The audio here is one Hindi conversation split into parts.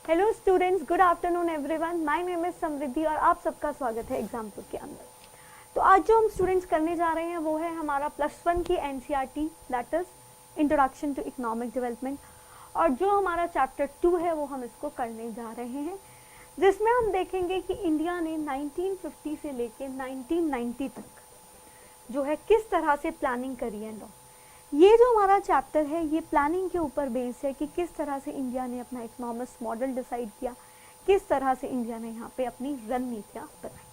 Hello students, good afternoon everyone. My name is Samriddhi और आप सबका स्वागत है एग्जामपुर के अंदर। तो आज जो हम स्टूडेंट्स करने जा रहे हैं वो है हमारा +1 की NCERT, that is introduction to economic development. और जो हमारा चैप्टर 2 है वो हम इसको करने जा रहे हैं, जिसमें हम देखेंगे कि इंडिया ने 1950 से लेके 1990 तक जो है किस तरह से प्लानिंग करी है। ये जो हमारा चैप्टर है ये प्लानिंग के ऊपर बेस्ड है कि किस तरह से इंडिया ने अपना इकोनॉमिक्स मॉडल डिसाइड किया, किस तरह से इंडिया ने यहाँ पे अपनी रणनीतियाँ बनाई।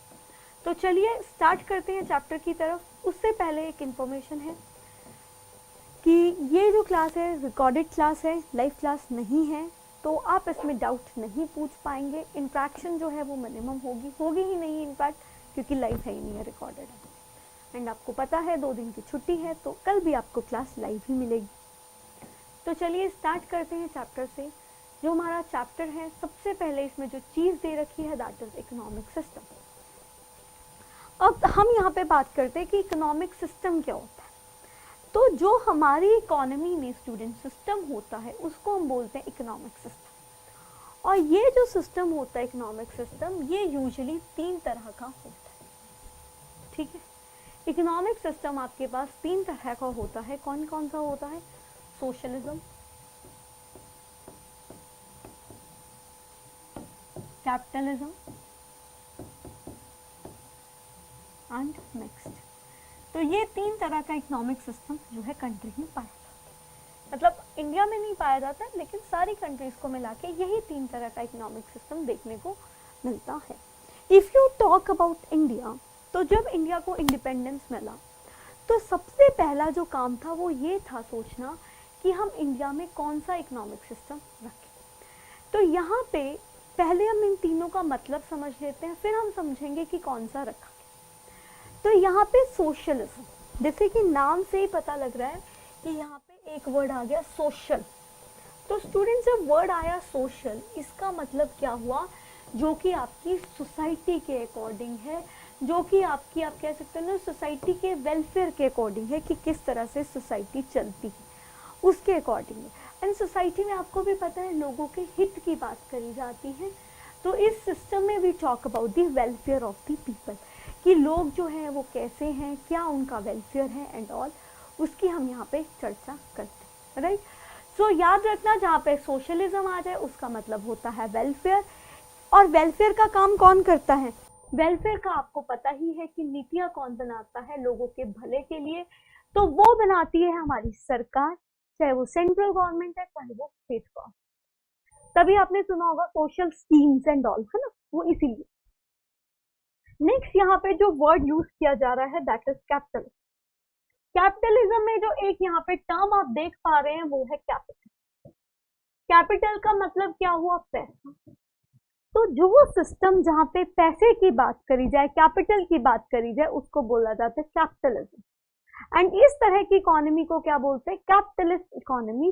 तो चलिए स्टार्ट करते हैं चैप्टर की तरफ। उससे पहले एक इन्फॉर्मेशन है कि ये जो क्लास है रिकॉर्डेड क्लास है, लाइव क्लास नहीं है, तो आप इसमें डाउट नहीं पूछ पाएंगे। इंट्रैक्शन जो है वो मिनिमम होगी ही नहीं इनफैक्ट, क्योंकि लाइव है ही नहीं है, रिकॉर्डेड है। एंड आपको पता है 2 दिन की छुट्टी है, तो कल भी आपको क्लास लाइव ही मिलेगी। तो चलिए स्टार्ट करते हैं चैप्टर से। जो हमारा चैप्टर है, सबसे पहले इसमें जो चीज़ दे रखी है दैट इज इकोनॉमिक सिस्टम। अब हम यहाँ पे बात करते हैं कि इकोनॉमिक सिस्टम क्या होता है। तो जो हमारी इकोनॉमी में स्टूडेंट सिस्टम होता है उसको हम बोलते हैं इकोनॉमिक सिस्टम। और ये जो सिस्टम होता है इकोनॉमिक सिस्टम, ये यूजुअली 3 तरह का होता है। ठीक है, इकोनॉमिक सिस्टम आपके पास 3 तरह का होता है। कौन कौन सा होता है? Socialism, capitalism and mixed. तो ये 3 तरह का इकोनॉमिक सिस्टम जो है कंट्री में पाया जाता है। मतलब इंडिया में नहीं पाया जाता, लेकिन सारी कंट्रीज को मिला के यही 3 तरह का इकोनॉमिक सिस्टम देखने को मिलता है। If you talk about India, तो जब इंडिया को इंडिपेंडेंस मिला तो सबसे पहला जो काम था वो ये था सोचना कि हम इंडिया में कौन सा इकोनॉमिक सिस्टम रखें। तो यहाँ पे पहले हम इन तीनों का मतलब समझ लेते हैं, फिर हम समझेंगे कि कौन सा रखा। तो यहाँ पे सोशलिज्म, जैसे कि नाम से ही पता लग रहा है कि यहाँ पे एक वर्ड आ गया सोशल। तो स्टूडेंट जब वर्ड आया सोशल, इसका मतलब क्या हुआ? जो कि आपकी सोसाइटी के अकॉर्डिंग है, जो कि आपकी आप कह सकते हैं ना सोसाइटी के वेलफेयर के अकॉर्डिंग है कि किस तरह से सोसाइटी चलती है, उसके अकॉर्डिंग है। एंड सोसाइटी में आपको भी पता है लोगों के हित की बात करी जाती है। तो इस सिस्टम में we talk about the welfare of the people, कि लोग जो हैं वो कैसे हैं, क्या उनका वेलफेयर है एंड ऑल, उसकी हम यहाँ पे चर्चा करते हैं। राइट, सो याद रखना जहाँ पे सोशलिज्म आ जाए उसका मतलब होता है वेलफेयर। और वेलफेयर का काम कौन करता है? वेलफेयर का आपको पता ही है कि नीतियां कौन बनाता है लोगों के भले के लिए। तो वो बनाती है हमारी सरकार, चाहे वो सेंट्रल गवर्नमेंट है चाहे वो स्टेट गवर्नमेंट। तभी आपने सुना होगा सोशल स्कीम्स एंड ऑल, है ना, वो इसीलिए। नेक्स्ट यहाँ पे जो वर्ड यूज किया जा रहा है दैट इज कैपिटल। कैपिटलिज्म में जो एक यहाँ पे टर्म आप देख पा रहे हैं वो है कैपिटल। कैपिटल का मतलब क्या हुआ? पैसा। तो जो सिस्टम जहाँ पे पैसे की बात करी जाए, कैपिटल की बात करी जाए, उसको बोला जाता है कैपिटलिज्म। एंड इस तरह की इकोनॉमी को क्या बोलते हैं? Capitalist economy.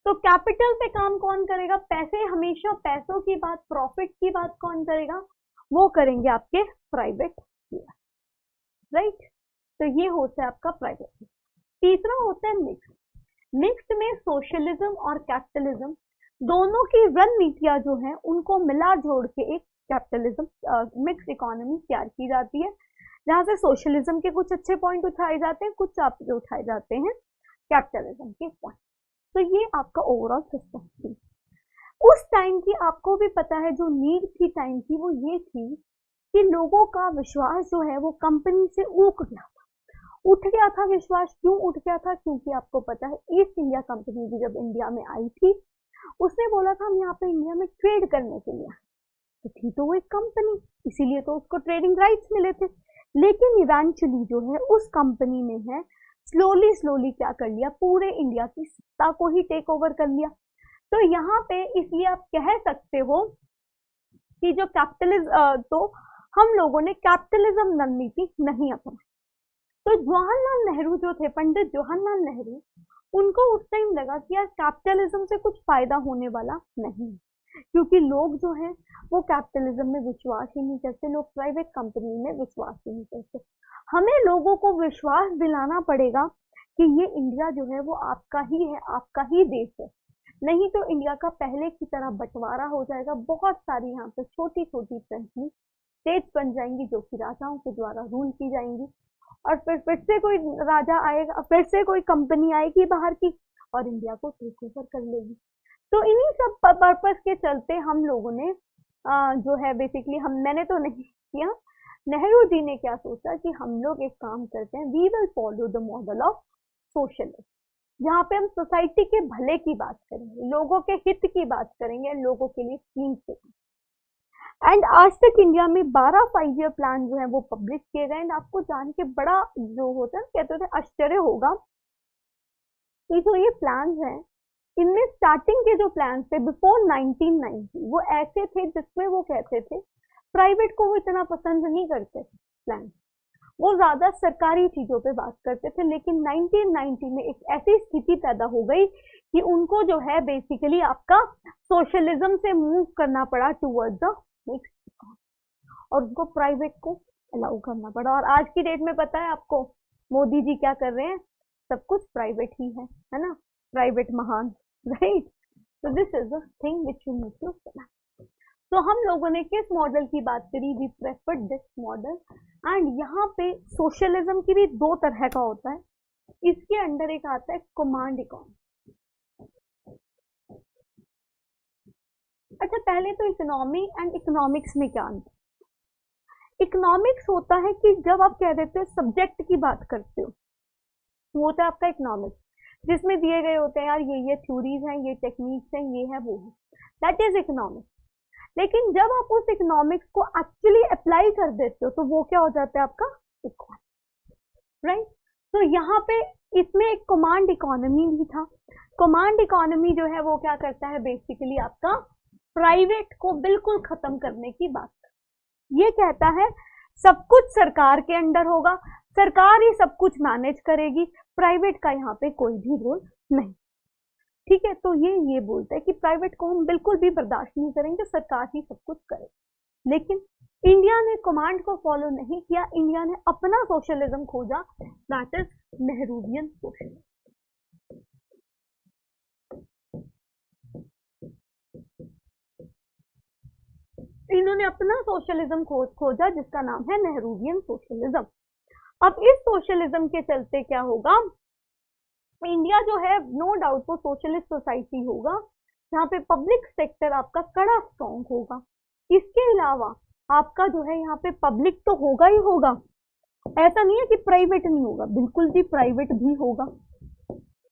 तो कैपिटल पे काम कौन करेगा? पैसे, हमेशा पैसों की बात, प्रॉफिट की बात कौन करेगा? वो करेंगे आपके प्राइवेट प्लेयर। राइट, तो ये होता है आपका प्राइवेट। तीसरा होता है मिक्स। मिक्स्ड में सोशलिज्म और कैपिटलिज्म दोनों की रणनीतियां जो हैं उनको मिला जोड़ के एक कैपिटलिज्म मिक्स इकोनॉमी तैयार की जाती है, जहां से सोशलिज्म के कुछ अच्छे पॉइंट उठाए जाते हैं, कुछ आप जो उठाए जाते हैं कैपिटलिज्म के पॉइंट। तो ये आपका ओवरऑल सिस्टम थी। उस टाइम की आपको भी पता है जो नीड थी टाइम की, वो ये थी कि लोगों का विश्वास जो है वो कंपनी से उठ गया था। विश्वास क्यों उठ गया था? क्योंकि आपको पता है ईस्ट इंडिया कंपनी भी जब इंडिया में आई थी, उसने बोला था हम यहाँ पे इंडिया में ट्रेड करने के लिए। तो थी तो वो एक कंपनी, इसीलिए तो उसको ट्रेडिंग राइट्स मिले थे। लेकिन इवेंचुअली जो है उस कंपनी ने है स्लोली क्या कर लिया, पूरे इंडिया की सत्ता को ही टेक ओवर कर लिया। तो यहाँ पे इसलिए आप कह सकते हो कि जो कैपिटलिज्म, तो हम लोगों ने कैपिटलिज्म रणनीति नहीं अपनाई। तो जवाहरलाल नेहरू जो थे, पंडित जवाहरलाल नेहरू, उनको उस टाइम लगा कि यार कैपिटलिज्म से कुछ फायदा होने वाला नहीं, क्योंकि लोग जो हैं वो कैपिटलिज्म में विश्वास ही नहीं करते, लोग प्राइवेट कंपनी में विश्वास ही नहीं करते। हमें लोगों को विश्वास दिलाना पड़ेगा कि ये इंडिया जो है वो आपका ही है, आपका ही देश है। नहीं तो इंडिया का पहले की तरह बंटवारा हो जाएगा, बहुत सारी यहाँ पे छोटी छोटी प्रिंसली स्टेट्स बन जाएंगी जो कि राजाओं के द्वारा रूल की जाएंगी, और फिर से कोई राजा आएगा, फिर से कोई कंपनी आएगी बाहर की और इंडिया को टेक ओवर कर लेगी। तो इन्हीं सब पर्पस के चलते हम लोगों ने जो है बेसिकली मैंने तो नहीं किया, नेहरू जी ने क्या सोचा कि हम लोग एक काम करते हैं, we will follow the model of socialism, जहाँ पे हम सोसाइटी के भले की बात करेंगे, लोगों के हित की बात करेंगे, लोगों के लिए स्कीम्स देंगे। एंड आज तक इंडिया में 12 5 ईयर प्लान जो है वो पब्लिश किए गए। एंड आपको जान के बड़ा जो होता है कहते थे आश्चर्य होगा कि जो ये प्लान हैं इनमें स्टार्टिंग के जो प्लान थे बिफोर 1990 वो ऐसे थे जिसमें वो कहते थे प्राइवेट को वो इतना पसंद नहीं करते थे प्लान, वो ज्यादा सरकारी चीजों पे बात करते थे। लेकिन 1990 में एक ऐसी स्थिति पैदा हो गई कि उनको जो है बेसिकली आपका सोशलिज्म से मूव करना पड़ा टूवर्ड्स द नेक्स्ट, और उनको प्राइवेट को अलाउ करना पड़ा। और आज की डेट में पता है आपको मोदी जी क्या कर रहे हैं, सब कुछ प्राइवेट ही है ना, प्राइवेट महान, right. So this is the thing which you need to know. तो हम लोगों ने किस मॉडल की बात करी, we preferred this model. And यहाँ पे सोशलिज्म की भी दो तरह का होता है, इसके अंडर एक आता है कमांड इकोनॉमी। अच्छा पहले तो इकोनॉमी एंड इकोनॉमिक्स में क्या अंतर? इकोनॉमिक्स होता है कि जब आप कह देते हो सब्जेक्ट की बात करते हो, वो होता है आपका इकोनॉमिक्स, जिसमें दिए गए होते हैं यार ये थ्योरीज हैं, ये टेक्निक्स हैं, ये है वो है, दैट इज इकोनॉमिक्स। लेकिन जब आप उस इकोनॉमिक्स को एक्चुअली अप्लाई कर देते हो तो वो क्या हो जाता है आपका इकोनॉमिक्स, राइट। तो यहाँ पे इसमें एक कमांड इकोनॉमी भी था। कमांड इकोनॉमी जो है वो क्या करता है बेसिकली आपका प्राइवेट को बिल्कुल खत्म करने की बात, ये कहता है सब कुछ सरकार के अंडर होगा, सरकार ही सब कुछ मैनेज करेगी, प्राइवेट का यहाँ पे कोई भी रोल नहीं, ठीक है। तो ये बोलता है कि प्राइवेट को हम बिल्कुल भी बर्दाश्त नहीं करेंगे, सरकार ही सब कुछ करे। लेकिन इंडिया ने कमांड को फॉलो नहीं किया, इंडिया ने अपना सोशलिज्म खोजा, दैट इज नेहरूवियन सोशलिज्म। इन्होंने अपना सोशलिज्म खोजा जिसका नाम है नेहरूवियन सोशलिज्म। अब इस सोशलिज्म के चलते क्या होगा, इंडिया जो है नो डाउट वो सोशलिस्ट सोसाइटी होगा जहाँ पे पब्लिक सेक्टर आपका कड़ा स्ट्रॉन्ग होगा। इसके अलावा आपका जो है यहाँ पे पब्लिक तो होगा ही होगा, ऐसा नहीं है कि प्राइवेट नहीं होगा, बिल्कुल भी प्राइवेट भी होगा।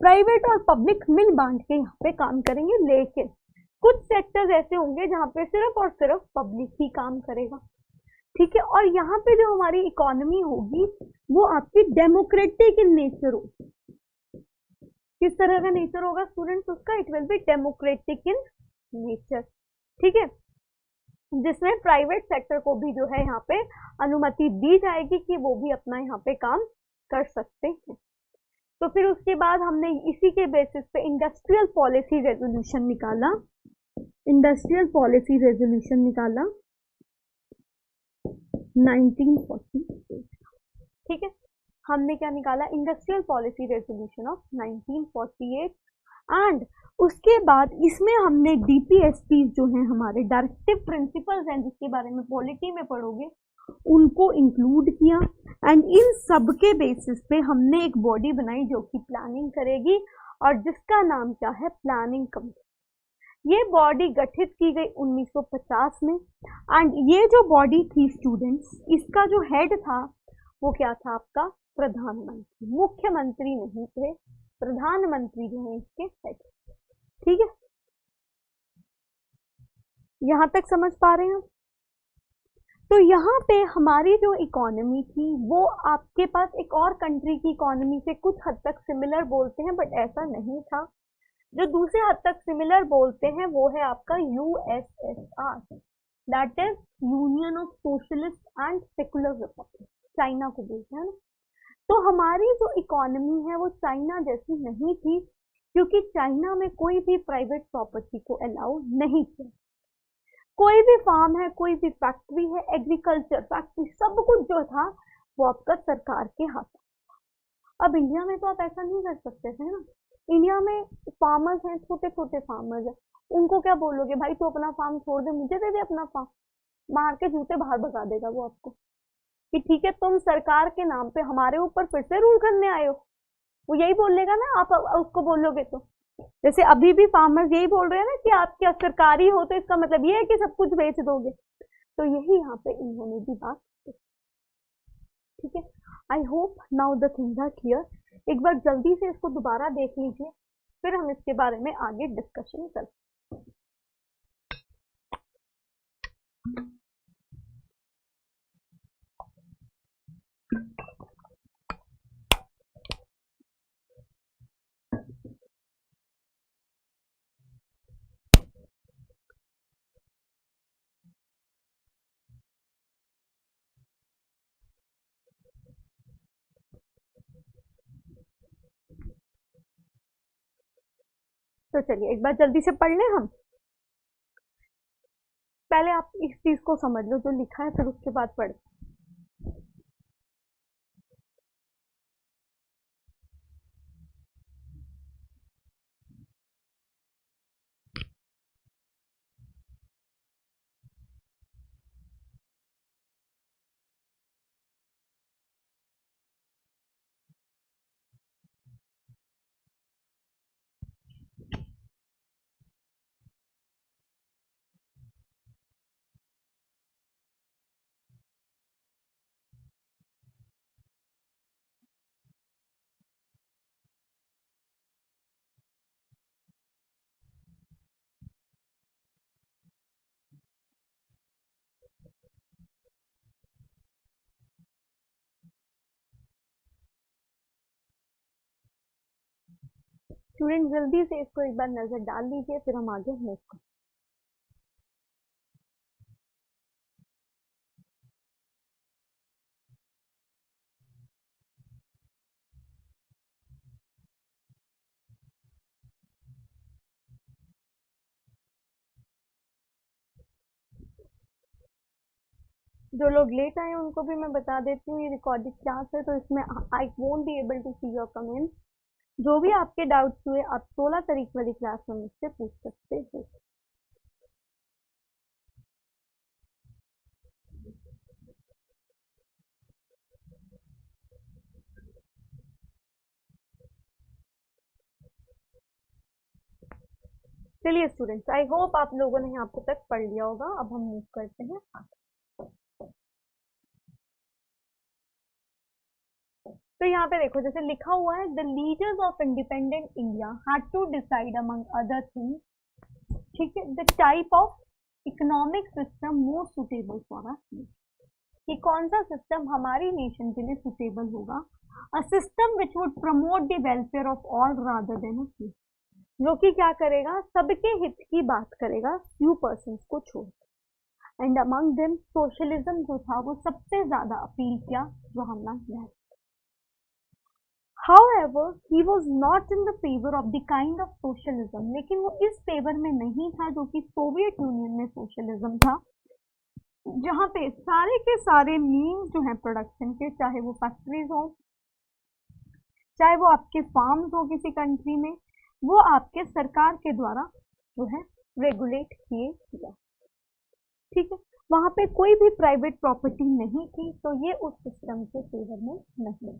प्राइवेट और पब्लिक मिल बांट के यहाँ पे काम करेंगे, लेकिन कुछ सेक्टर्स ऐसे होंगे जहाँ पे सिर्फ और सिर्फ पब्लिक ही काम करेगा, ठीक है। और यहाँ पे जो हमारी इकोनॉमी होगी वो आपकी डेमोक्रेटिक इन नेचर होगी। किस तरह का नेचर होगा स्टूडेंट्स उसका, it will B democratic in nature, ठीक है, जिसमें प्राइवेट सेक्टर को भी जो है यहाँ पे अनुमति दी जाएगी कि वो भी अपना यहाँ पे काम कर सकते हैं। तो फिर उसके बाद हमने इसी के बेसिस पे इंडस्ट्रियल पॉलिसी रेजोल्यूशन निकाला, इंडस्ट्रियल पॉलिसी रेजोल्यूशन निकाला 1948, ठीक है। हमने क्या निकाला, industrial policy resolution of 1948। And उसके बाद इसमें हमने डीपीएसपी जो हैं हमारे डायरेक्टिव प्रिंसिपल्स हैं जिसके बारे में पॉलिटी में पढ़ोगे, उनको इंक्लूड किया। एंड इन सब के बेसिस पे हमने एक बॉडी बनाई जो कि प्लानिंग करेगी और जिसका नाम क्या है, प्लानिंग कमेटी। ये बॉडी गठित की गई 1950 में। एंड ये जो बॉडी थी स्टूडेंट्स, इसका जो हेड था वो क्या था आपका प्रधानमंत्री, मुख्यमंत्री नहीं थे, प्रधानमंत्री जो है इसके हेड, ठीक है। यहां तक समझ पा रहे हैं? तो यहाँ पे हमारी जो इकोनॉमी थी वो आपके पास एक और कंट्री की इकोनॉमी से कुछ हद तक सिमिलर बोलते हैं, बट ऐसा नहीं था। जो दूसरे हद तक सिमिलर बोलते हैं वो है आपका USSR, that is union of socialist and secular Republic, China को बोलते हैं ना। तो हमारी जो इकोनॉमी है वो चाइना जैसी नहीं थी, क्योंकि चाइना में कोई भी प्राइवेट प्रॉपर्टी को अलाउ नहीं किया। कोई भी फार्म है, कोई भी फैक्ट्री है, एग्रीकल्चर फैक्ट्री, सब कुछ जो था वो आपका सरकार के हाथ। अब इंडिया में तो आप ऐसा नहीं कर सकते थे ना, इंडिया में फार्मर्स हैं, छोटे छोटे फार्मर्स हैं, उनको क्या बोलोगे भाई तू अपना फार्म छोड़ दे, मुझे दे दे अपना फार्म, मार के जूते बाहर भगा देगा वो आपको कि ठीक है तुम सरकार के नाम पे हमारे ऊपर फिर से रूल करने आए हो। वो यही बोलेगा ना, आप उसको बोलोगे तो। जैसे अभी भी फार्मर्स यही बोल रहे हैं ना कि आप क्या सरकारी हो तो इसका मतलब ये है कि सब कुछ बेच दोगे, तो यही यहाँ पे इन्होंने भी बात की। ठीक है, I hope now the things are clear. एक बार जल्दी से इसको दोबारा देख लीजिए, फिर हम इसके बारे में आगे डिस्कशन करते हैं। तो चलिए एक बार जल्दी से पढ़ लें हम। पहले आप इस चीज को समझ लो जो लिखा है, फिर उसके बाद पढ़। स्टूडेंट जल्दी से इसको एक बार नजर डाल लीजिए, फिर हम आगे नेक्स्ट। जो लोग लेट आए उनको भी मैं बता देती हूँ, ये रिकॉर्डेड क्लास है तो इसमें I won't be able to see your comments. जो भी आपके डाउट्स हुए आप 16 तारीख वाली क्लास में मुझसे पूछ सकते हो। चलिए स्टूडेंट्स, आई होप आप लोगों ने यहाँ तक पढ़ लिया होगा। अब हम मूव करते हैं आगे। तो यहाँ पे देखो जैसे लिखा हुआ है, the leaders of independent India had to decide among other things, ठीक है, the type of economic system more suitable for us, कि कौन सा सिस्टम हमारी नेशन के लिए सुटेबल होगा। A system which would promote the welfare of all rather than a few, जो कि क्या करेगा, सबके हित की बात करेगा, फ्यू पर्संस को छोड़। एंड अमंग देम सोशलिज्म जो था वो सबसे ज्यादा अपील किया Jawaharlal Nehru. However, he was not in the favor of the kind of socialism, लेकिन वो इस फेवर में नहीं था जो कि सोवियत यूनियन में सोशलिज्म था, जहां पे सारे के सारे मीन्स जो है प्रोडक्शन के, चाहे वो फैक्ट्रीज हो, चाहे वो आपके फार्म्स हो किसी कंट्री में, वो आपके सरकार के द्वारा जो है रेगुलेट किए गए। ठीक है, वहां पे कोई भी प्राइवेट प्रॉपर्टी नहीं थी, तो ये उस सिस्टम के फेवर में नहीं,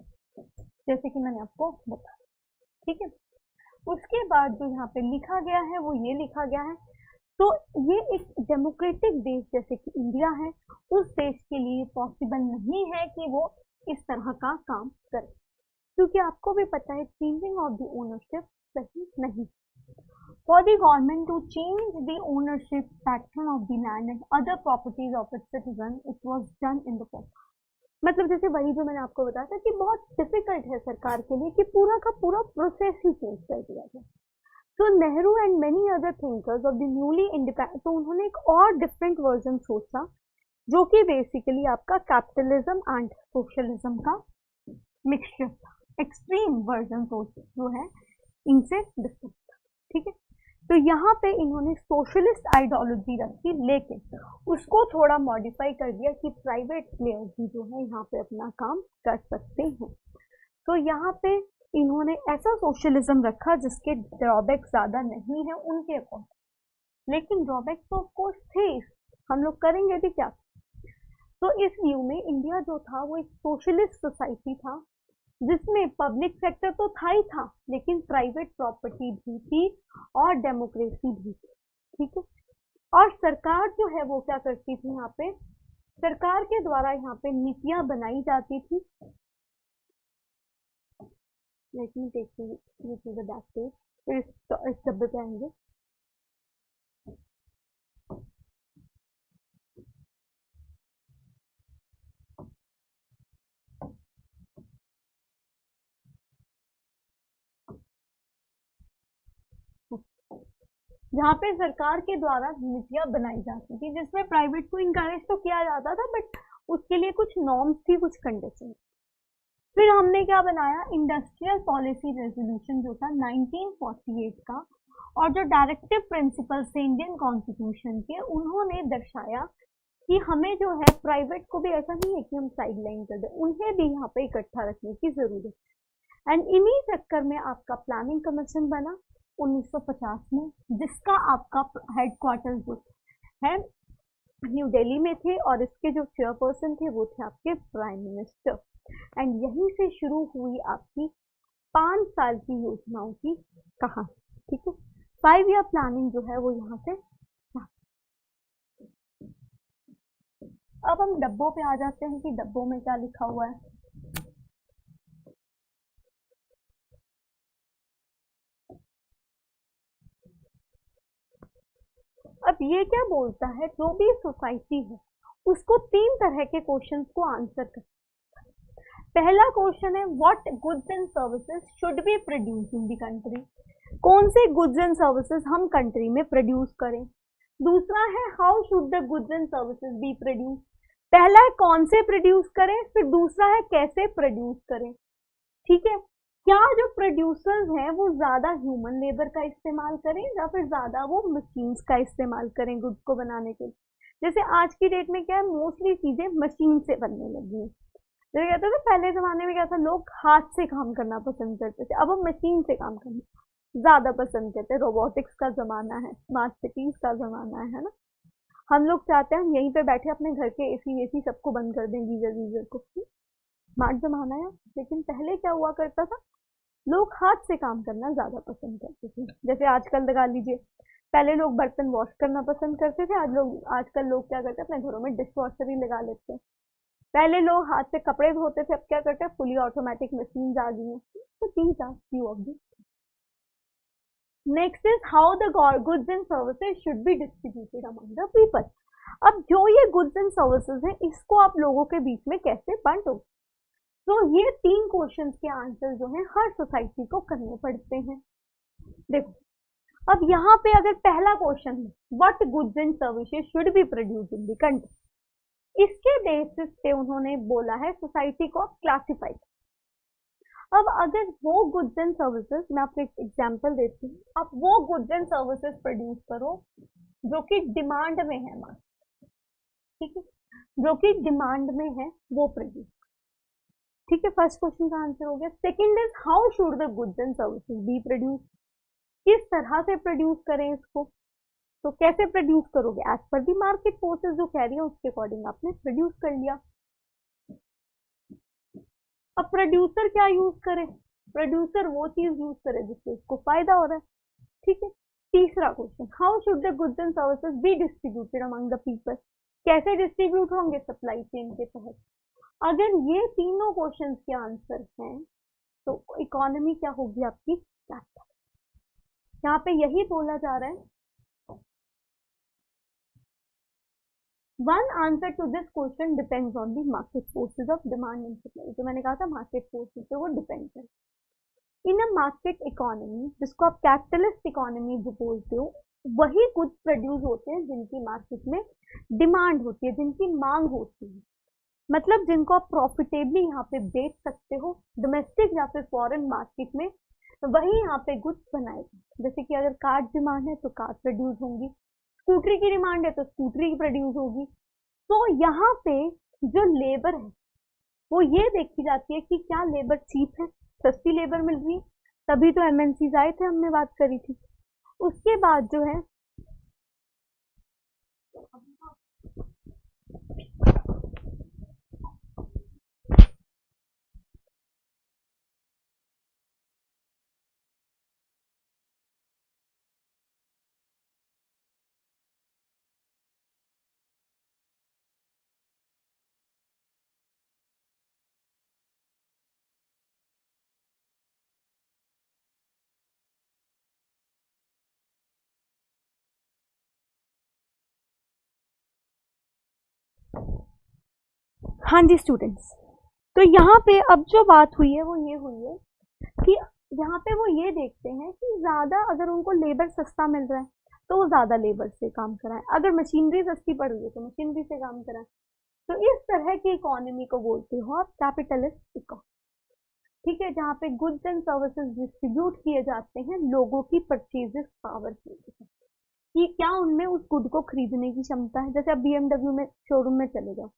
जैसे कि मैंने आपको बताया। ठीक है, उसके बाद जो यहाँ पे लिखा गया है वो ये लिखा गया है, तो ये एक डेमोक्रेटिक देश जैसे कि इंडिया है, उस देश के लिए पॉसिबल नहीं है कि वो इस तरह का काम करे, क्योंकि आपको भी पता है चेंजिंग ऑफ द ओनरशिप सही नहीं। For the government to change the ownership pattern of the land and other properties of its citizen, it was done in the past. मतलब जैसे वही जो मैंने आपको बताया था कि बहुत डिफिकल्ट है सरकार के लिए कि पूरा का पूरा प्रोसेस ही चेंज कर दिया जाए। तो Nehru and many other thinkers of the newly independent, तो उन्होंने एक और डिफरेंट वर्जन सोचा जो कि बेसिकली आपका कैपिटलिज्म एंड सोशलिज्म का मिक्सचर था, एक्सट्रीम वर्जन जो है इनसे डिफरेंट था। ठीक है, तो यहाँ पे इन्होंने सोशलिस्ट आइडियोलॉजी रखी, लेकिन उसको थोड़ा मॉडिफाई कर दिया कि प्राइवेट प्लेयर्स भी जो है यहाँ पे अपना काम कर सकते हैं। तो यहाँ पे इन्होंने ऐसा सोशलिज्म रखा जिसके ड्रॉबैक ज्यादा नहीं है उनके अकॉर्डिंग, लेकिन ड्रॉबैक तो ऑफकोर्स थे, हम लोग करेंगे भी क्या। तो इस व्यू में इंडिया जो था वो एक सोशलिस्ट सोसाइटी था, जिसमें पब्लिक सेक्टर तो था ही था, लेकिन प्राइवेट प्रॉपर्टी भी थी और डेमोक्रेसी भी थी, ठीक है। और सरकार जो है वो क्या करती थी, यहाँ पे सरकार के द्वारा यहाँ पे नीतियां बनाई जाती थी। Let me take you to the back page, फिर इस डब्बे पे आएंगे। यहाँ पे सरकार के द्वारा नीतियां बनाई जाती थी, जिसमें प्राइवेट को इनकरेज तो किया जाता था, बट उसके लिए कुछ नॉर्म्स थी, कुछ कंडीशन। फिर हमने क्या बनाया, इंडस्ट्रियल पॉलिसी रेजोल्यूशन जो था 1948 का, और जो डायरेक्टिव प्रिंसिपल्स थे इंडियन कॉन्स्टिट्यूशन के, उन्होंने दर्शाया कि हमें जो है प्राइवेट को भी ऐसा नहीं है कि हम साइडलाइन कर दें, उन्हें भी यहाँ पे इकट्ठा रखने की जरूरत है। एंड इन्हीं चक्कर में आपका प्लानिंग कमीशन बना 1950 में, जिसका आपका हेडक्वार्टर जो है न्यू दिल्ली में थे, और इसके जो चेयरपर्सन थे वो थे आपके प्राइम मिनिस्टर। एंड यहीं से शुरू हुई आपकी 5 साल की योजनाओं की कहानी, ठीक है। 5 ईयर प्लानिंग जो है वो यहाँ से। अब हम डब्बों पे आ जाते हैं कि डब्बों में क्या लिखा हुआ है। अब ये क्या बोलता है, जो भी सोसाइटी है उसको 3 तरह के क्वेश्चंस को आंसर कर। पहला क्वेश्चन है, what goods and services should B produce in the country, कौन से गुड्स एंड सर्विसेज हम कंट्री में प्रोड्यूस करें। दूसरा है, how should the goods and services B produce, पहला है कौन से प्रोड्यूस करें, फिर दूसरा है कैसे प्रोड्यूस करें, ठीक है। क्या जो प्रोड्यूसर्स हैं वो ज्यादा ह्यूमन लेबर का इस्तेमाल करें या फिर ज्यादा वो मशीन्स का इस्तेमाल करें गुड्स को बनाने के लिए। जैसे आज की डेट में क्या है, मोस्टली चीजें मशीन से बनने लगी है। जैसे कहते थे पहले जमाने में क्या था, लोग हाथ से काम करना पसंद करते थे, अब वो मशीन से काम करना ज्यादा पसंद करते हैं। रोबोटिक्स का जमाना है, स्मार्ट सिटीज का जमाना है ना। हम लोग चाहते हैं हम यहीं पे बैठे अपने घर के एसी सबको बंद कर दें, गीजर वीजर को। स्मार्ट जमाना है, लेकिन पहले क्या हुआ करता था, लोग हाथ से काम करना ज्यादा पसंद करते थे। जैसे आजकल लगा लीजिए, पहले लोग बर्तन वॉश करना पसंद करते थे, आजकल लोग क्या करते हैं, अपने घरों में डिश वॉशर ही लगा लेते हैं। पहले लोग हाथ से कपड़े धोते थे, अब क्या करते हैं, फुली ऑटोमेटिक मशीन आ गई है। तो these are few of the. Next is how the goods and services should be distributed among the people. अब जो ये गुड्स एंड सर्विसेज है, इसको आप लोगों के बीच में कैसे बांटो। तो ये 3 क्वेश्चंस के आंसर जो हैं हर सोसाइटी को करने पड़ते हैं। देखो, अब यहाँ पे अगर पहला क्वेश्चन है, what goods and services should B produce in the country, इसके बेसिस पे उन्होंने बोला है सोसाइटी को क्लासिफाई। अब अगर वो गुड्स एंड सर्विसेज, मैं आपको एक एग्जांपल देती हूँ, आप वो गुड्स एंड सर्विसेज प्रोड्यूस करो जो कि डिमांड में है मार्केट, ठीक है, जो कि डिमांड में है वो प्रोड्यूस, ठीक है। फर्स्ट क्वेश्चन का आंसर हो गया। Second is how should the goods and services B produce, किस तरह से प्रोड्यूस करें इसको, तो कैसे प्रोड्यूस करोगे, एज पर दी मार्केट फोर्सेस जो कह रही है उसके अकॉर्डिंग आपने प्रोड्यूस कर लिया। अब प्रोड्यूसर क्या यूज करे, प्रोड्यूसर वो चीज यूज करे जिससे उसको फायदा हो रहा है, ठीक है। तीसरा question, how should the goods and services B distributed among the people, कैसे डिस्ट्रीब्यूट होंगे, सप्लाई चेन के तहत। अगर ये तीनों क्वेश्चंस के आंसर हैं तो इकोनॉमी क्या होगी आपकी, यहाँ पे यही बोला जा रहा है। One answer to this question depends on the market forces of demand and supply. जो मैंने कहा था मार्केट फोर्सेज पे वो डिपेंड है। इन अ मार्केट इकोनॉमी, जिसको आप कैपिटलिस्ट इकोनॉमी भी बोलते हो, वही गुड्स प्रोड्यूस होते हैं जिनकी मार्केट में डिमांड होती है, जिनकी मांग होती है, मतलब जिनको आप प्रॉफिटेबली यहाँ पे बेच सकते हो डोमेस्टिक या फिर फॉरेन मार्केट में, तो वही यहाँ पे गुड्स बनाए। जैसे कि अगर कार डिमांड है तो कार प्रोड्यूस होंगी, स्कूटरी की डिमांड है तो स्कूटरी प्रोड्यूस होगी। तो यहाँ पे जो लेबर है वो ये देखी जाती है कि क्या लेबर चीप है, सस्ती लेबर मिल रही है, तभी तो एमएनसीज आए थे, हमने बात करी थी। उसके बाद जो है हाँ जी स्टूडेंट्स, तो यहाँ पे अब जो बात हुई है वो ये हुई है कि यहाँ पे वो ये देखते हैं कि ज़्यादा अगर उनको लेबर सस्ता मिल रहा है तो वो ज़्यादा लेबर से काम कराएं, अगर मशीनरी सस्ती पड़ रही है तो मशीनरी से काम कराएं। तो इस तरह की इकोनॉमी को बोलते हो आप कैपिटलिस्ट इकोनॉमी, ठीक है, जहाँ पे गुड्स एंड सर्विसेज डिस्ट्रीब्यूट किए जाते हैं लोगों की परचेजेस पावर की वजह से, कि क्या उनमें उस गुड को खरीदने की क्षमता है। जैसे आप बीएमडब्ल्यू में शोरूम में चले जाओ,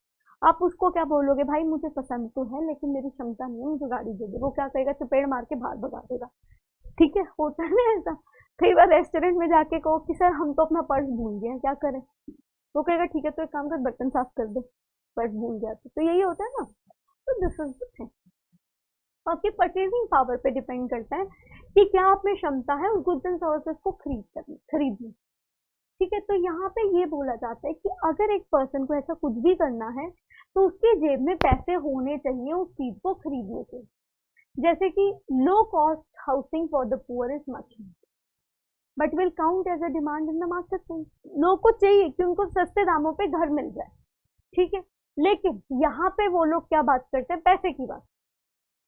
आप उसको क्या बोलोगे, भाई मुझे पसंद तो है लेकिन मेरी क्षमता नहीं है, मुझे गाड़ी दे दे, वो क्या कहेगा, चपेड़ मार के बाहर भगा देगा। ठीक है, होता है ना ऐसा। कई बार रेस्टोरेंट में जाके कहो कि सर हम तो अपना पर्स भूल गए हैं, क्या करें, वो कहेगा ठीक है तो एक काम कर, बर्तन साफ कर दे, पर्स भूल गया तो यही होता है ना। तो दिस इज द थिंग, आपकी परचेजिंग पावर पे डिपेंड करता है कि क्या आप में क्षमता है उस गुड्स एंड सर्विसेज को खरीदने। ठीक है, तो यहाँ पे ये बोला जाता है कि अगर एक पर्सन को ऐसा कुछ भी करना है तो उसके जेब में पैसे होने चाहिए उस चीज को खरीदने के। जैसे कि low cost housing for the poor is much but will count as a demand in the market place. लोग को चाहिए कि उनको सस्ते दामों पे घर मिल जाए, ठीक है, लेकिन यहाँ पे वो लोग क्या बात करते हैं, पैसे की बात।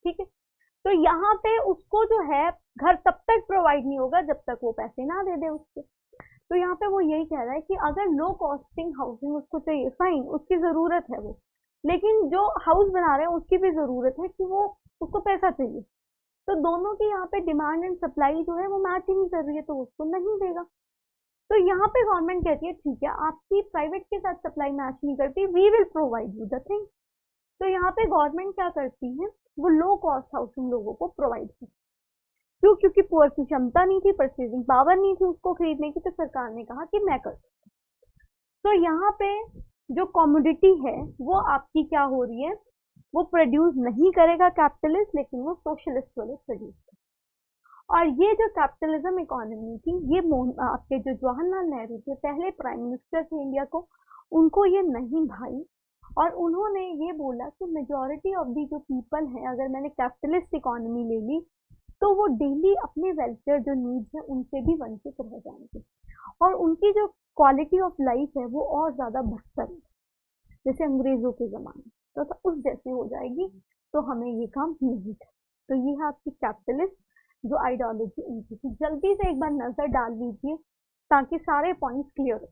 ठीक है, तो यहाँ पे उसको जो है घर तब तक प्रोवाइड नहीं होगा जब तक वो पैसे ना दे दे उसके। तो यहाँ पे वो यही कह रहा है कि अगर लो कॉस्टिंग हाउसिंग उसको चाहिए, फाइन, उसकी ज़रूरत है वो, लेकिन जो हाउस बना रहे हैं उसकी भी ज़रूरत है कि वो, उसको पैसा चाहिए। तो दोनों की यहाँ पे डिमांड एंड सप्लाई जो है वो मैच ही नहीं कर रही है, तो उसको नहीं देगा। तो यहाँ पे गवर्नमेंट कहती है ठीक है, आपकी प्राइवेट के साथ सप्लाई मैच नहीं करती, we will provide you the thing. तो यहाँ पे गवर्नमेंट क्या करती है, वो लो कॉस्ट हाउसिंग लोगों को प्रोवाइड करती है। क्यों? क्योंकि पुअर की क्षमता नहीं थी, परचेजिंग पावर नहीं थी उसको खरीदने की, तो सरकार ने कहा कि मैं कर। तो यहाँ पे जो कमोडिटी है वो आपकी क्या हो रही है, वो प्रोड्यूस नहीं करेगा कैपिटलिस्ट, लेकिन वो सोशलिस्ट वाले प्रोड्यूस करेगा। और ये जो कैपिटलिज्म इकोनॉमी थी, ये आपके जो जवाहरलाल नेहरू थे, पहले प्राइम मिनिस्टर थे इंडिया को, उनको ये नहीं भाई, और उन्होंने ये बोला कि मेजॉरिटी ऑफ दी जो पीपल है, अगर मैंने कैपिटलिस्ट इकोनॉमी ले ली तो वो डेली अपने वेलफेयर जो नीड्स है उनसे भी वंचित रह जाएंगे, और उनकी जो क्वालिटी ऑफ लाइफ है वो और ज़्यादा बदतर है, जैसे अंग्रेज़ों के ज़माने तो उस जैसी हो जाएगी। तो हमें ये काम नहीं था। तो ये है आपकी कैपिटलिस्ट जो आइडियोलॉजी उनकी थी। जल्दी से एक बार नज़र डाल लीजिए ताकि सारे पॉइंट्स क्लियर हो।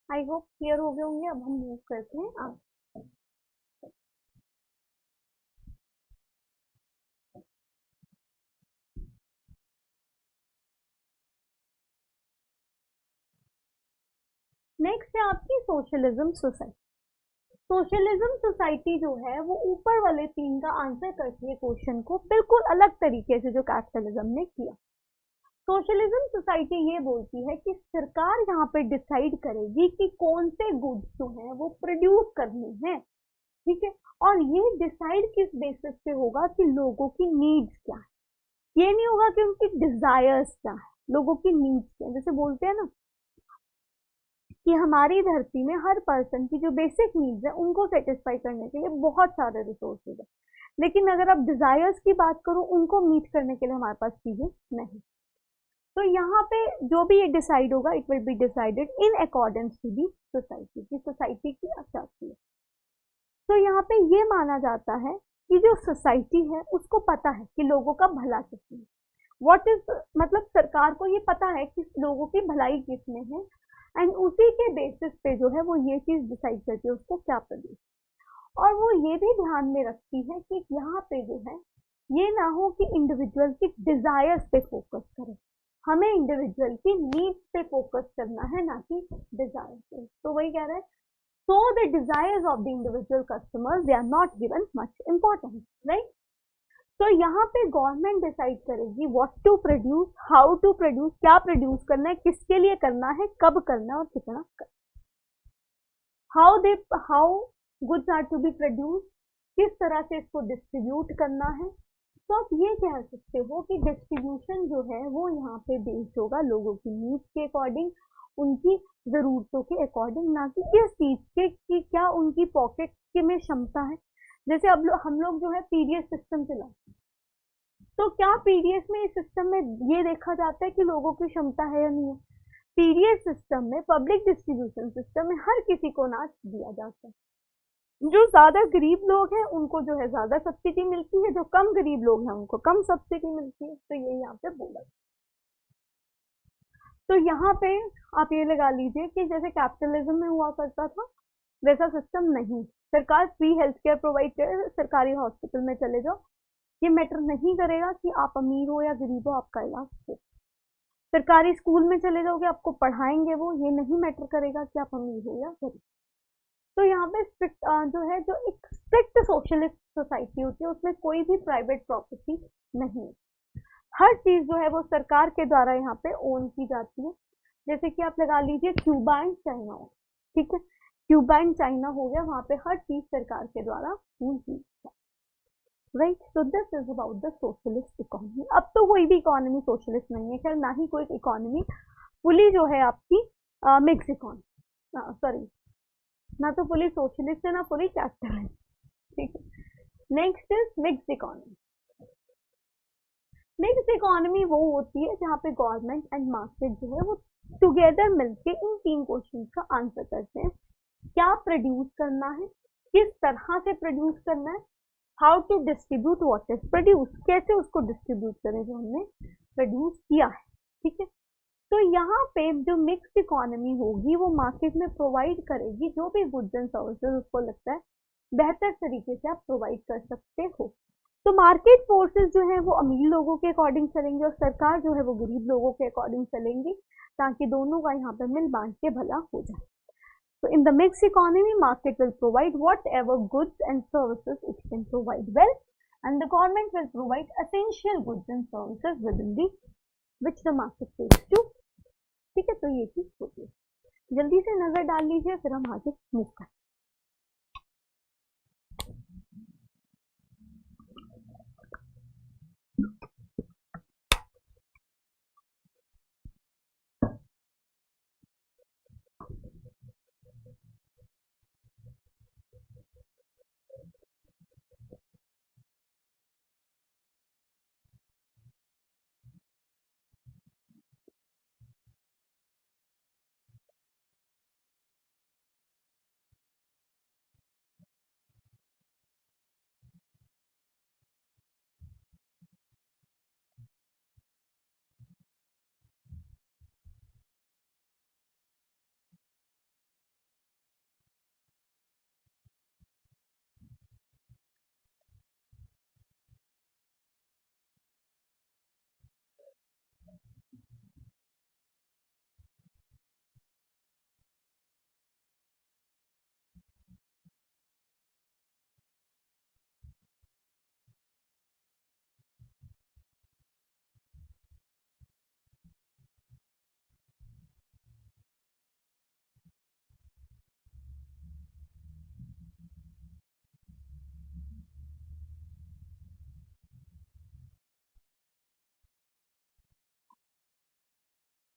आई होप क्लियर हो गए होंगे। अब हम मूव करते हैं आगे। नेक्स्ट है आपकी सोशलिज्म सोसाइटी। सोशलिज्म सोसाइटी जो है वो ऊपर वाले तीन का आंसर करती है क्वेश्चन को बिल्कुल अलग तरीके से जो कैपिटलिज्म ने किया। सोशलिज्म सोसाइटी ये बोलती है कि सरकार यहाँ पे डिसाइड करेगी कि कौन से गुड्स जो हैं वो प्रोड्यूस करने हैं, ठीक है, और ये डिसाइड किस बेसिस पे होगा कि लोगों की नीड्स क्या है। ये नहीं होगा कि उनकी डिजायर्स क्या है, लोगों की नीड्स क्या है। जैसे बोलते हैं ना कि हमारी धरती में हर पर्सन की जो बेसिक नीड्स है उनको सेटिस्फाई करने के लिए बहुत सारे रिसोर्सेज है, लेकिन अगर आप डिजायर्स की बात करो उनको मीट करने के लिए हमारे पास चीजें नहीं। तो यहाँ पे जो भी ये डिसाइड होगा it will be decided in accordance to the society की, सोसाइटी की क्या चाहती है। तो यहाँ पे ये माना जाता है कि जो सोसाइटी है उसको पता है कि लोगों का भला किसमें है, व्हाट इज, मतलब सरकार को ये पता है कि लोगों की भलाई किसमें है, एंड उसी के बेसिस पे जो है वो ये चीज डिसाइड करती है उसको क्या प्रोड्यूस। और वो ये भी ध्यान में रखती है कि यहाँ पे जो है ये ना हो कि इंडिविजुअल की डिजायर्स पे फोकस करें, हमें इंडिविजुअल की नीड्स पे फोकस करना है, ना कि डिजायर पे। तो वही कह रहा है, so the desires of the individual customers they are not given much importance, right? तो यहाँ पे गवर्नमेंट डिसाइड करेगी what to produce, how to produce, क्या प्रोड्यूस करना है, किसके लिए करना है, कब करना है और कितना करना, how goods are to be produce, किस तरह से इसको डिस्ट्रीब्यूट करना है। तो आप ये कह सकते हो कि डिस्ट्रीब्यूशन जो है वो यहाँ पे बेस्ड होगा लोगों की नीड्स के अकॉर्डिंग, उनकी ज़रूरतों के अकॉर्डिंग, ना कि किस चीज़ के कि क्या उनकी पॉकेट के में क्षमता है। जैसे अब हम लोग जो है पीडीएस सिस्टम चलाते हैं, तो क्या पीडीएस में इस सिस्टम में ये देखा जाता है कि लोगों की क्षमता है या नहीं है। पीडीएस सिस्टम में, पब्लिक डिस्ट्रीब्यूशन सिस्टम में हर किसी को अनाज दिया जाता है। जो ज्यादा गरीब लोग हैं उनको जो है ज्यादा सब्सिडी मिलती है, जो कम गरीब लोग हैं उनको कम सब्सिडी मिलती है। तो ये यहाँ पे बोला। तो यहाँ पे आप ये लगा लीजिए कि जैसे कैपिटलिज्म में हुआ करता था वैसा सिस्टम नहीं, सरकार फ्री हेल्थ केयर प्रोवाइड करे, सरकारी हॉस्पिटल में चले जाओ, ये मैटर नहीं करेगा कि आप अमीर हो या गरीब हो, आपका इलाज हो। सरकारी स्कूल में चले जाओगे आपको पढ़ाएंगे वो, ये नहीं मैटर करेगा कि आप अमीर हो या गरीब। तो यहाँ पे स्ट्रिक्ट जो है, जो एक स्ट्रिक्ट सोशलिस्ट सोसाइटी होती है उसमें कोई भी प्राइवेट प्रॉपर्टी नहीं है, हर चीज जो है वो सरकार के द्वारा यहाँ पे ओन की जाती है। जैसे कि आप लगा लीजिए क्यूबा एंड चाइना हो, ठीक है, क्यूबा एंड चाइना हो गया, वहां पे हर चीज सरकार के द्वारा ओन की जाती है, right. So this is about the socialist economy. अब तो कोई भी इकोनॉमी सोशलिस्ट नहीं है, खैर ना ही कोई इकोनॉमी फुली जो है आपकी मिक्स इकोनॉमी, सॉरी, ना तो फुली सोशलिस्ट है ना फुली कैपिटलिस्ट, ठीक है। Next is mix economy. Mix economy वो होती है जहाँ पे गवर्नमेंट एंड मार्केट जो है वो टुगेदर मिलके इन तीन क्वेश्चन का आंसर करते हैं, क्या प्रोड्यूस करना है, किस तरह से प्रोड्यूस करना है, how to distribute what is produce, कैसे उसको डिस्ट्रीब्यूट करें जो हमने प्रोड्यूस किया है, ठीक है। तो यहाँ पे जो मिक्स्ड इकोनॉमी होगी वो मार्केट में प्रोवाइड करेगी जो भी गुड्स एंड सर्विसेज उसको लगता है बेहतर तरीके से आप प्रोवाइड कर सकते हो। तो मार्केट फोर्सेस जो है वो अमीर लोगों के अकॉर्डिंग चलेंगे और सरकार जो है वो गरीब लोगों के अकॉर्डिंग चलेंगी, ताकि दोनों का यहाँ पे मिल बांट के भला हो जाए। So in the mixed economy, market will provide whatever goods and services it can provide well, and the government will provide essential goods and services within the which the market takes to, ठीक है। तो ये चीज होती है, जल्दी से नजर डाल लीजिए फिर हम आगे मूव करें।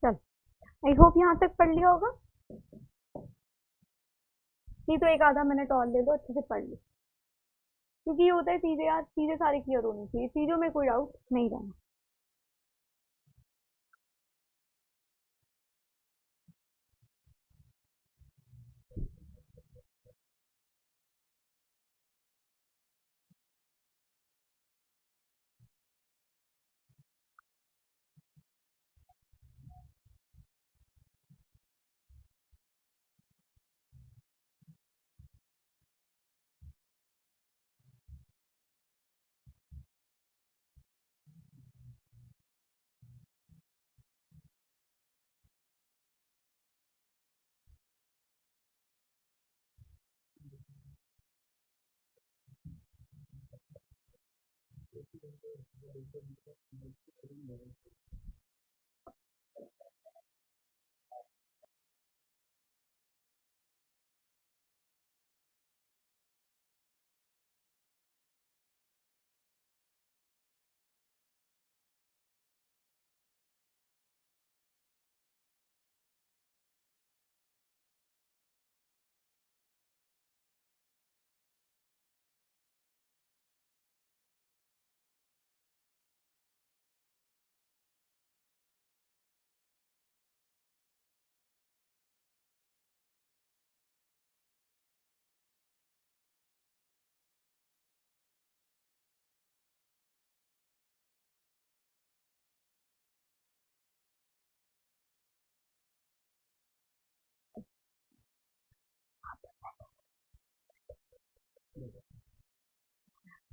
चल, आई होप यहाँ तक पढ़ लिया होगा, नहीं तो एक आधा मिनट और ले लो, अच्छे से पढ़ लो, क्योंकि ये होता है चीजें यार, चीजें सारी क्लियर होनी चाहिए, चीजों में कोई डाउट नहीं रहना।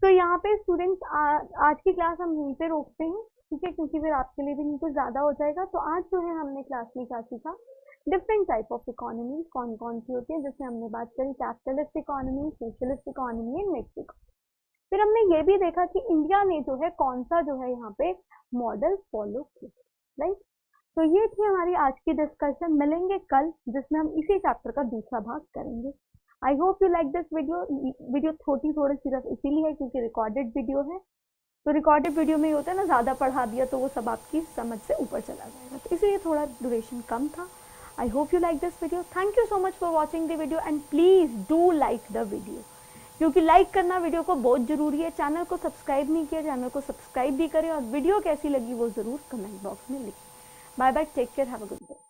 तो यहाँ पे स्टूडेंट्स आज की क्लास हम यहीं पे रोकते हैं, ठीक है, क्योंकि फिर आपके लिए भी नहीं कुछ ज़्यादा हो जाएगा। तो आज जो है हमने क्लास में क्या सीखा, डिफरेंट टाइप ऑफ इकोनॉमी कौन कौन सी होती है, जिसमें हमने बात करी capitalist economy, socialist economy and mixed economy. फिर हमने ये भी देखा कि इंडिया ने जो है कौन सा जो है यहाँ पे मॉडल फॉलो किया, राइट। तो ये थी हमारी आज की डिस्कशन। मिलेंगे कल, जिसमें हम इसी चैप्टर का दूसरा भाग करेंगे। I hope you like this video थोड़ी सिर्फ इसीलिए है क्योंकि रिकॉर्डेड वीडियो है। तो रिकॉर्डेड वीडियो में ये होता है ना, ज़्यादा पढ़ा दिया तो वो सब आपकी समझ से ऊपर चला जाएगा, तो इसलिए थोड़ा ड्यूरेशन कम था। I hope you like this video. Thank you so much for watching the video and please do like the video, क्योंकि लाइक करना वीडियो को बहुत ज़रूरी है। चैनल को सब्सक्राइब नहीं किया, चैनल को सब्सक्राइब भी करें और वीडियो कैसी लगी वो ज़रूर कमेंट बॉक्स में लिखें। Bye bye, take care, have a good day.